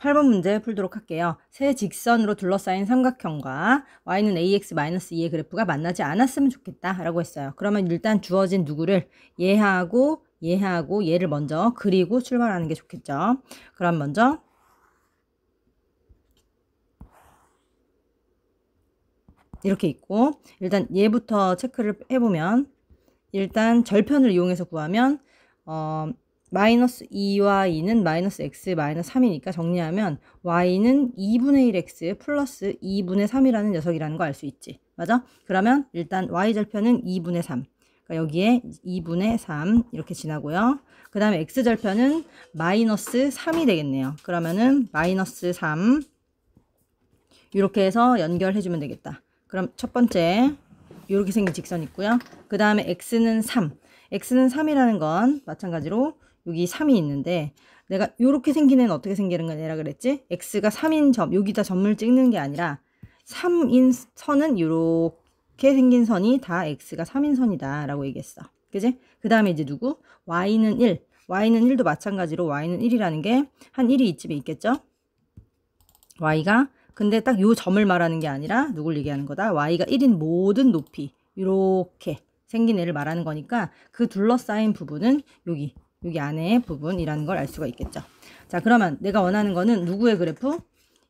8번 문제 풀도록 할게요. 세 직선으로 둘러싸인 삼각형과 y는 ax-2의 그래프가 만나지 않았으면 좋겠다 라고 했어요. 그러면 일단 주어진 누구를 얘하고 얘를 먼저 그리고 출발하는 게 좋겠죠. 그럼 먼저 이렇게 있고, 일단 얘부터 체크를 해보면, 일단 절편을 이용해서 구하면 마이너스 2와 2는 마이너스 x 마이너스 3이니까 정리하면 y는 2분의 1x 플러스 2분의 3이라는 녀석이라는 거 알 수 있지. 맞아? 그러면 일단 y절편은 2분의 3. 그러니까 여기에 2분의 3 이렇게 지나고요. 그 다음에 x절편은 마이너스 3이 되겠네요. 그러면은 마이너스 3 이렇게 해서 연결해주면 되겠다. 그럼 첫 번째 이렇게 생긴 직선 있고요. 그 다음에 x는 3. x는 3이라는 건 마찬가지로 여기 3이 있는데 내가 이렇게 생긴 애는 어떻게 생기는 거냐 그랬지? x가 3인 점, 여기다 점을 찍는 게 아니라 3인 선은 이렇게 생긴 선이 다 x가 3인 선이다 라고 얘기했어. 그지? 그 다음에 이제 누구? y는 1. y는 1도 마찬가지로 y는 1이라는 게 한 1이 이쯤에 있겠죠? y가 근데 딱 요 점을 말하는 게 아니라 누굴 얘기하는 거다? y가 1인 모든 높이 이렇게 생긴 애를 말하는 거니까 그 둘러싸인 부분은 여기 안에 부분이라는 걸 알 수가 있겠죠. 자, 그러면 내가 원하는 거는 누구의 그래프?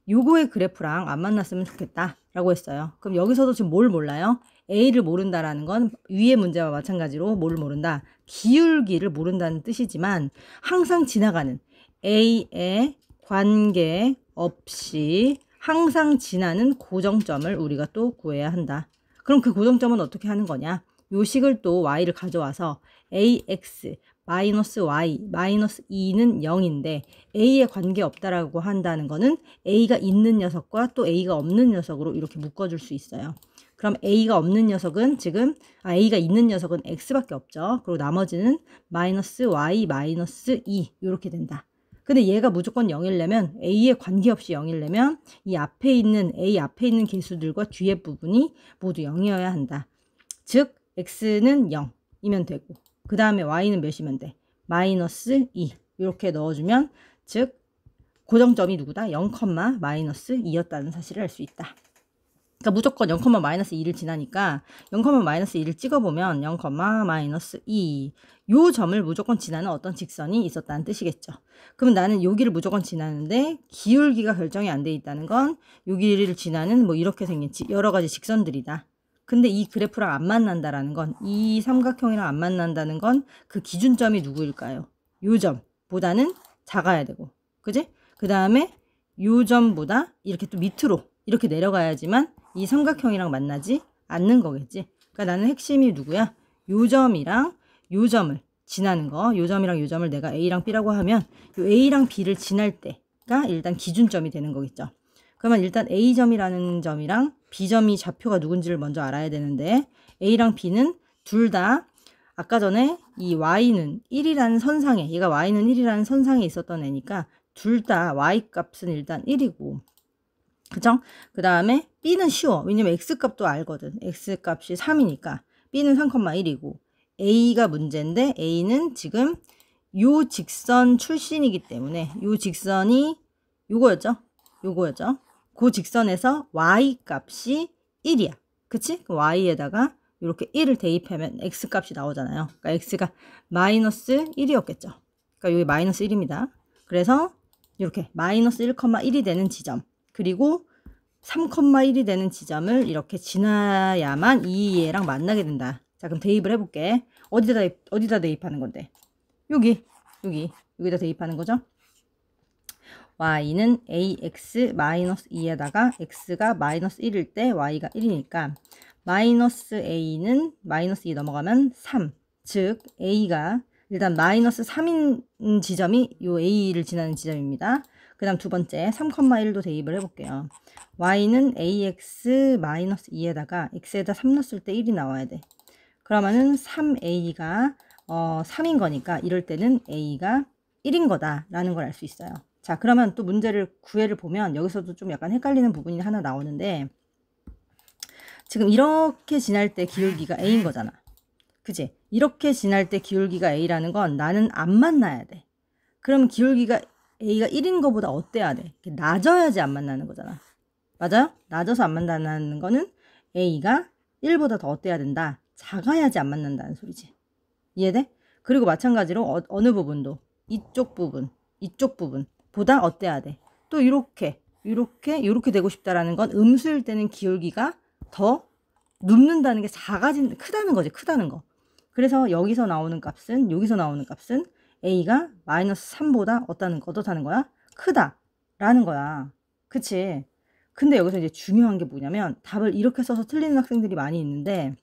요거의 그래프랑 안 만났으면 좋겠다 라고 했어요. 그럼 여기서도 지금 뭘 몰라요? A를 모른다라는 건 위의 문제와 마찬가지로 뭘 모른다? 기울기를 모른다는 뜻이지만 항상 지나가는 A의 관계 없이 항상 지나는 고정점을 우리가 또 구해야 한다. 그럼 그 고정점은 어떻게 하는 거냐? 요 식을 또 y를 가져와서 ax 마이너스 y 마이너스 2는 0인데 a에 관계없다라고 한다는 거는 a가 있는 녀석과 또 a가 없는 녀석으로 이렇게 묶어줄 수 있어요. 그럼 a가 없는 녀석은 지금 a가 있는 녀석은 x밖에 없죠. 그리고 나머지는 마이너스 y 마이너스 2 이렇게 된다. 근데 얘가 무조건 0이려면 a에 관계없이 0이려면 이 앞에 있는 a 앞에 있는 개수들과 뒤에 부분이 모두 0이어야 한다. 즉 x는 0이면 되고 그 다음에 y는 몇이면 돼? 마이너스 2 이렇게 넣어주면 즉 고정점이 누구다? 0, 마이너스 2였다는 사실을 알 수 있다. 그러니까 무조건 0, 마이너스 2를 지나니까 0, 마이너스 2를 찍어보면 0, 마이너스 2 요 점을 무조건 지나는 어떤 직선이 있었다는 뜻이겠죠. 그러면 나는 여기를 무조건 지나는데 기울기가 결정이 안 돼 있다는 건 여기를 지나는 뭐 이렇게 생긴 여러 가지 직선들이다. 근데 이 그래프랑 안 만난다라는 건 이 삼각형이랑 안 만난다는 건 그 기준점이 누구일까요? 요 점보다는 작아야 되고 그지? 그 다음에 요 점보다 이렇게 또 밑으로 이렇게 내려가야지만 이 삼각형이랑 만나지 않는 거겠지. 그러니까 나는 핵심이 누구야? 요 점이랑 요 점을 지나는 거, 요 점이랑 요 점을 내가 A랑 B라고 하면 요 A랑 B를 지날 때가 일단 기준점이 되는 거겠죠. 그러면 일단 A점이라는 점이랑 B점이 좌표가 누군지를 먼저 알아야 되는데 A랑 B는 둘 다 아까 전에 이 Y는 1이라는 선상에 얘가 Y는 1이라는 선상에 있었던 애니까 둘 다 Y 값은 일단 1이고 그죠? 그 다음에 B는 쉬워. 왜냐면 X값도 알거든. X값이 3이니까 B는 3,1이고 A가 문제인데 A는 지금 요 직선 출신이기 때문에 요 직선이 요거였죠? 그 직선에서 Y값이 1이야. 그치? 그 Y에다가 이렇게 1을 대입하면 X값이 나오잖아요. 그러니까 X가 마이너스 1이었겠죠. 그러니까 여기 마이너스 1입니다. 그래서 이렇게 마이너스 1,1이 되는 지점 그리고 3,1이 되는 지점을 이렇게 지나야만 이 얘랑 만나게 된다. 자, 그럼 대입을 해볼게. 어디다 대입하는 건데? 여기다 대입하는 거죠? y는 ax-2에다가 x가 마이너스 1일 때 y가 1이니까 마이너스 a는 마이너스 2 넘어가면 3. 즉 a가 일단 마이너스 3인 지점이 요 a를 지나는 지점입니다. 그 다음 두 번째 3,1도 대입을 해볼게요. y는 ax-2에다가 x에다 3 넣었을 때 1이 나와야 돼. 그러면은 3a가 3인 거니까 이럴 때는 a가 1인 거다라는 걸 알 수 있어요. 자, 그러면 또 구애를 보면 여기서도 좀 약간 헷갈리는 부분이 하나 나오는데 지금 이렇게 지날 때 기울기가 a인 거잖아. 그치? 이렇게 지날 때 기울기가 a라는 건 나는 안 만나야 돼. 그럼 기울기가 a가 1인 거보다 어때야 돼? 낮아야지 안 만나는 거잖아. 맞아요? 낮아서 안 만나는 거는 a가 1보다 더 어때야 된다. 작아야지 안 만난다는 소리지. 이해돼? 그리고 마찬가지로 어느 부분도 이쪽 부분보다 어때야 돼. 또 이렇게 되고 싶다라는 건 음수일 때는 기울기가 더 눕는다는 게 크다는 거지. 크다는 거. 그래서 여기서 나오는 값은 a가 마이너스 3보다 어떻다는 거야? 크다라는 거야. 그치? 근데 여기서 이제 중요한 게 뭐냐면 답을 이렇게 써서 틀리는 학생들이 많이 있는데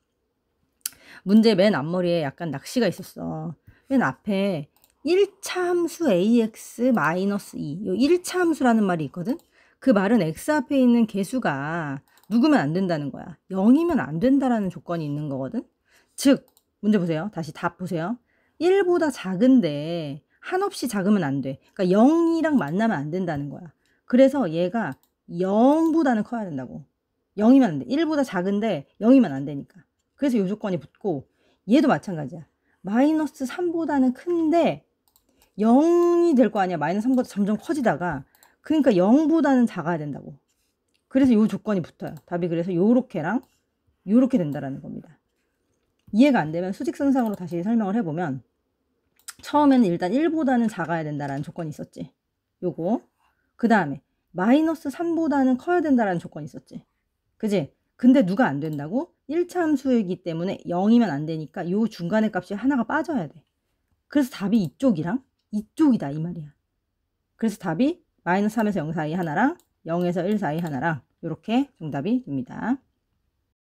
문제 맨 앞머리에 약간 낚시가 있었어. 맨 앞에 1차 함수 ax 마이너스 2. 이 1차 함수라는 말이 있거든? 그 말은 x 앞에 있는 개수가 누구면 안 된다는 거야. 0이면 안 된다라는 조건이 있는 거거든? 즉, 문제 보세요. 다시 답 보세요. 1보다 작은데 한없이 작으면 안 돼. 그러니까 0이랑 만나면 안 된다는 거야. 그래서 얘가 0보다는 커야 된다고. 0이면 안 돼. 1보다 작은데 0이면 안 되니까. 그래서 이 조건이 붙고 얘도 마찬가지야. 마이너스 3보다는 큰데 0이 될 거 아니야. 마이너스 3보다 점점 커지다가. 그러니까 0보다는 작아야 된다고. 그래서 이 조건이 붙어요. 답이 그래서 요렇게랑 요렇게 된다라는 겁니다. 이해가 안 되면 수직선상으로 다시 설명을 해보면 처음에는 일단 1보다는 작아야 된다라는 조건이 있었지. 요거. 그 다음에 마이너스 3보다는 커야 된다라는 조건이 있었지. 그지? 근데 누가 안 된다고? 1차 함수이기 때문에 0이면 안 되니까 요 중간의 값이 하나가 빠져야 돼. 그래서 답이 이쪽이랑 이쪽이다 이 말이야. 그래서 답이 마이너스 3에서 0 사이 하나랑 0에서 1 사이 하나랑 이렇게 정답이 됩니다.